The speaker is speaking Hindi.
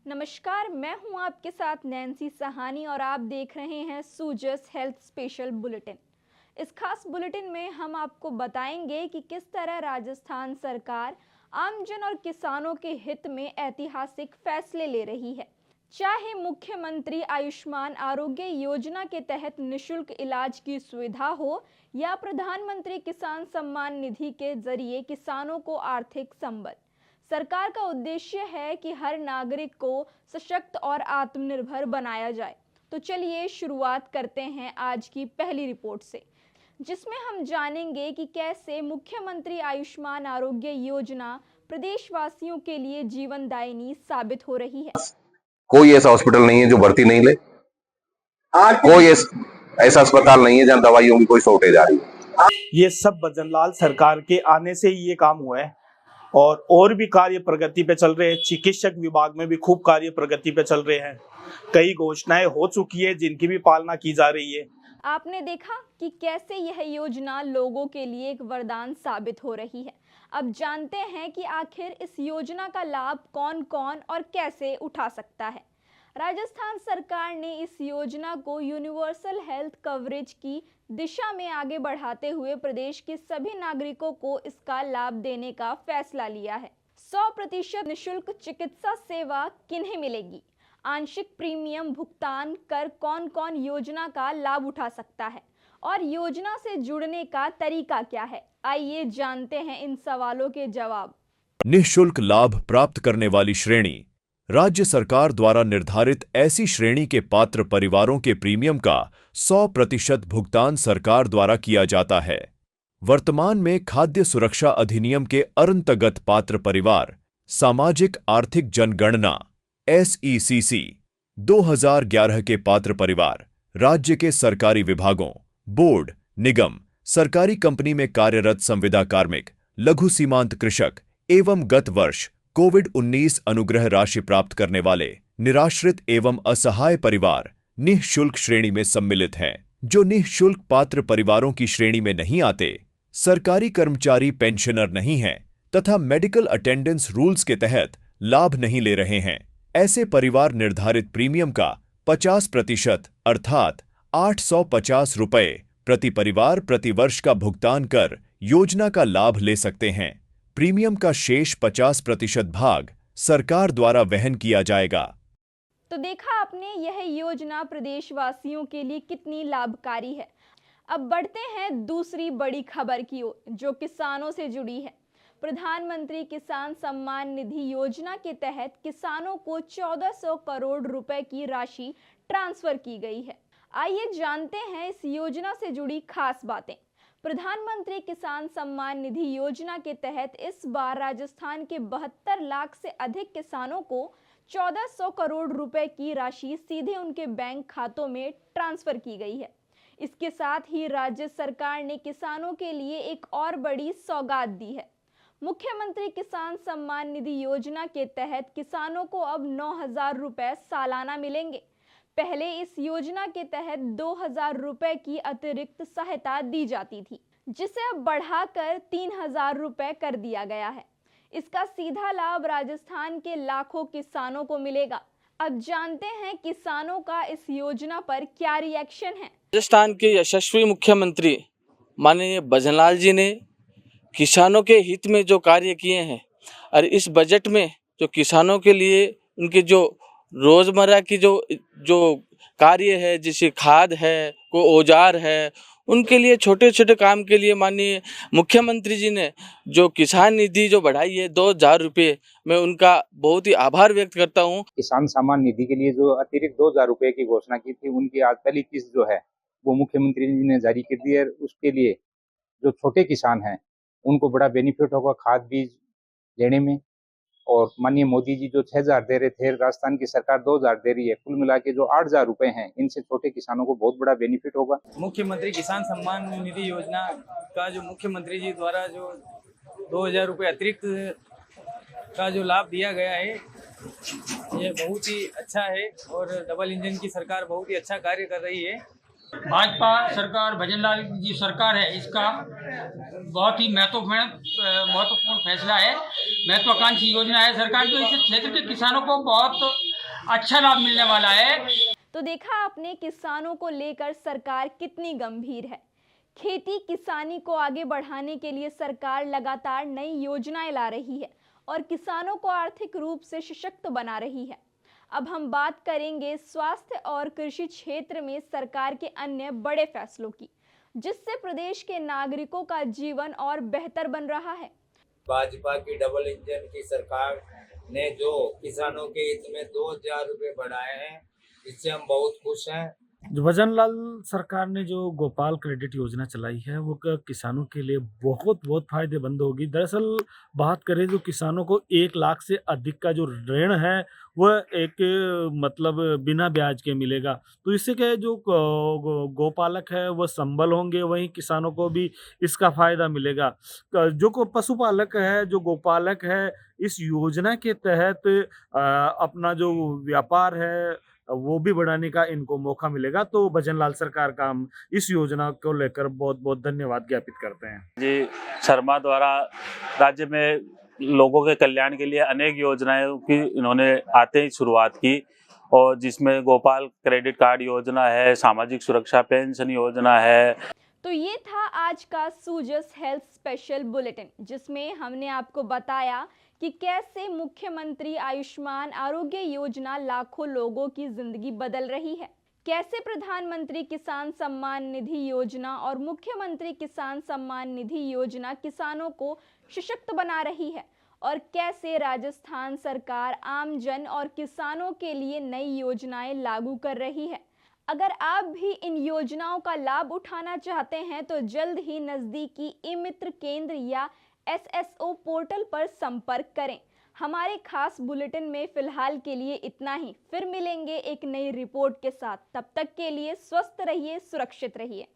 नमस्कार, मैं हूं आपके साथ नैन्सी सहानी और आप देख रहे हैं सूजस हेल्थ स्पेशल बुलेटिन। इस खास बुलेटिन में हम आपको बताएंगे कि किस तरह राजस्थान सरकार आमजन और किसानों के हित में ऐतिहासिक फैसले ले रही है। चाहे मुख्यमंत्री आयुष्मान आरोग्य योजना के तहत निशुल्क इलाज की सुविधा हो या प्रधानमंत्री किसान सम्मान निधि के जरिए किसानों को आर्थिक संबल, सरकार का उद्देश्य है कि हर नागरिक को सशक्त और आत्मनिर्भर बनाया जाए। तो चलिए शुरुआत करते हैं आज की पहली रिपोर्ट से, जिसमें हम जानेंगे कि कैसे मुख्यमंत्री आयुष्मान आरोग्य योजना प्रदेशवासियों के लिए जीवनदायिनी साबित हो रही है। कोई ऐसा हॉस्पिटल नहीं है जो भर्ती नहीं ले, कोई ऐसा अस्पताल नहीं है जहां दवाइयों की कोई शॉर्टेज आ रही है। ये सब भजनलाल सरकार के आने से ही ये काम हुआ है और भी कार्य प्रगति पे चल रहे हैं। चिकित्सक विभाग में भी खूब कार्य प्रगति पे चल रहे हैं। कई घोषणाएं हो चुकी है जिनकी भी पालना की जा रही है। आपने देखा कि कैसे यह योजना लोगों के लिए एक वरदान साबित हो रही है। अब जानते हैं कि आखिर इस योजना का लाभ कौन कौन और कैसे उठा सकता है। राजस्थान सरकार ने इस योजना को यूनिवर्सल हेल्थ कवरेज की दिशा में आगे बढ़ाते हुए प्रदेश के सभी नागरिकों को इसका लाभ देने का फैसला लिया है। 100% निःशुल्क चिकित्सा सेवा किन्हें मिलेगी, आंशिक प्रीमियम भुगतान कर कौन कौन योजना का लाभ उठा सकता है और योजना से जुड़ने का तरीका क्या है, आइए जानते हैं इन सवालों के जवाब। निःशुल्क लाभ प्राप्त करने वाली श्रेणी राज्य सरकार द्वारा निर्धारित ऐसी श्रेणी के पात्र परिवारों के प्रीमियम का 100% भुगतान सरकार द्वारा किया जाता है। वर्तमान में खाद्य सुरक्षा अधिनियम के अंतर्गत पात्र परिवार सामाजिक आर्थिक जनगणना SECC 2011 के पात्र परिवार राज्य के सरकारी विभागों, बोर्ड, निगम, सरकारी कंपनी में कार्यरत संविदा कार्मिक, लघु सीमांत कृषक एवं गत वर्ष कोविड-19 अनुग्रह राशि प्राप्त करने वाले निराश्रित एवं असहाय परिवार निःशुल्क श्रेणी में सम्मिलित हैं। जो निःशुल्क पात्र परिवारों की श्रेणी में नहीं आते, सरकारी कर्मचारी पेंशनर नहीं हैं तथा मेडिकल अटेंडेंस रूल्स के तहत लाभ नहीं ले रहे हैं, ऐसे परिवार निर्धारित प्रीमियम का 50% अर्थात 850 रुपये प्रति परिवार प्रति वर्ष का भुगतान कर योजना का लाभ ले सकते हैं। प्रीमियम का शेष 50% भाग सरकार द्वारा वहन किया जाएगा। तो देखा आपने, यह योजना प्रदेशवासियों के लिए कितनी लाभकारी है। अब बढ़ते हैं दूसरी बड़ी खबर की ओर, जो किसानों से जुड़ी है। प्रधानमंत्री किसान सम्मान निधि योजना के तहत किसानों को 1400 करोड़ रुपए की राशि ट्रांसफर की गई है। आइए जानते हैं इस योजना से जुड़ी खास बातें। प्रधानमंत्री किसान सम्मान निधि योजना के तहत इस बार राजस्थान के 72 लाख से अधिक किसानों को 1400 करोड़ रुपए की राशि सीधे उनके बैंक खातों में ट्रांसफर की गई है। इसके साथ ही राज्य सरकार ने किसानों के लिए एक और बड़ी सौगात दी है। मुख्यमंत्री किसान सम्मान निधि योजना के तहत किसानों को अब 9,000 रुपए सालाना मिलेंगे। पहले इस योजना के तहत 2,000 रुपए की अतिरिक्त सहायता दी जाती थी, जिसे अब बढ़ाकर 3,000 रुपए कर दिया गया है। इसका सीधा लाभ राजस्थान के लाखों किसानों को मिलेगा। अब जानते हैं किसानों का इस योजना पर क्या रिएक्शन है। राजस्थान के यशस्वी मुख्यमंत्री माननीय भजनलाल जी ने किसानों के हित में जो कार्य किए हैं और इस बजट में जो किसानों के लिए उनके जो रोजमर्रा की जो कार्य है, जैसे खाद है, को औजार है, उनके लिए छोटे छोटे काम के लिए माननीय मुख्यमंत्री जी ने जो किसान निधि जो बढ़ाई है 2,000 रुपये, मैं उनका बहुत ही आभार व्यक्त करता हूँ। किसान सम्मान निधि के लिए जो अतिरिक्त 2,000 रुपये की घोषणा की थी, उनकी आज पहली किस्त जो है वो मुख्यमंत्री जी ने जारी कर दी है। उसके लिए जो छोटे किसान हैं उनको बड़ा बेनिफिट होगा खाद बीज लेने में। और माननीय मोदी जी जो 6,000 दे रहे थे, राजस्थान की सरकार 2,000 दे रही है, कुल मिला के जो 8,000 रुपए हैं, इनसे छोटे किसानों को बहुत बड़ा बेनिफिट होगा। मुख्यमंत्री किसान सम्मान निधि योजना का जो मुख्यमंत्री जी द्वारा जो 2,000 रुपये अतिरिक्त का जो लाभ दिया गया है, ये बहुत ही अच्छा है और डबल इंजन की सरकार बहुत ही अच्छा कार्य कर रही है। भाजपा सरकार, भजनलाल जी सरकार है, इसका बहुत ही महत्वपूर्ण फैसला है, महत्वाकांक्षी योजना है सरकार की। इस क्षेत्र के किसानों को बहुत अच्छा लाभ मिलने वाला है। तो देखा आपने किसानों को लेकर सरकार कितनी गंभीर है। खेती किसानी को आगे बढ़ाने के लिए सरकार लगातार नई योजनाएं ला रही है और किसानों को आर्थिक रूप से सशक्त बना रही है। अब हम बात करेंगे स्वास्थ्य और कृषि क्षेत्र में सरकार के अन्य बड़े फैसलों की, जिससे प्रदेश के नागरिकों का जीवन और बेहतर बन रहा है। भाजपा की डबल इंजन की सरकार ने जो किसानों के हित में 2000 रुपये बढ़ाए हैं, इससे हम बहुत खुश हैं। जो भजनलाल सरकार ने जो गोपाल क्रेडिट योजना चलाई है वो किसानों के लिए बहुत फायदेमंद होगी। दरअसल बात करें जो किसानों को 1 लाख से अधिक का जो ऋण है वह एक मतलब बिना ब्याज के मिलेगा। तो इससे क्या है, जो गोपालक है वह संबल होंगे, वहीं किसानों को भी इसका फायदा मिलेगा। जो को पशुपालक है, जो गोपालक है, इस योजना के तहत अपना जो व्यापार है वो भी बढ़ाने का इनको मौका मिलेगा। तो भजनलाल सरकार का हम इस योजना को लेकर बहुत धन्यवाद ज्ञापित करते हैं। जी शर्मा द्वारा राज्य में लोगों के कल्याण के लिए अनेक योजनाएं की इन्होंने आते ही शुरुआत की, और जिसमें गोपाल क्रेडिट कार्ड योजना है, सामाजिक सुरक्षा पेंशन योजना है। तो ये था आज का सूजस हेल्थ स्पेशल बुलेटिन, जिसमें हमने आपको बताया कि कैसे मुख्यमंत्री आयुष्मान आरोग्य योजना लाखों लोगों की जिंदगी बदल रही है, कैसे प्रधानमंत्री किसान सम्मान निधि योजना और मुख्यमंत्री किसान सम्मान निधि योजना किसानों को सशक्त बना रही है, और कैसे राजस्थान सरकार आमजन और किसानों के लिए नई योजनाएं लागू कर रही है। अगर आप भी इन योजनाओं का लाभ उठाना चाहते हैं तो जल्द ही नज़दीकी ई-मित्र केंद्र या SSO पोर्टल पर संपर्क करें। हमारे खास बुलेटिन में फिलहाल के लिए इतना ही। फिर मिलेंगे एक नई रिपोर्ट के साथ। तब तक के लिए स्वस्थ रहिए, सुरक्षित रहिए।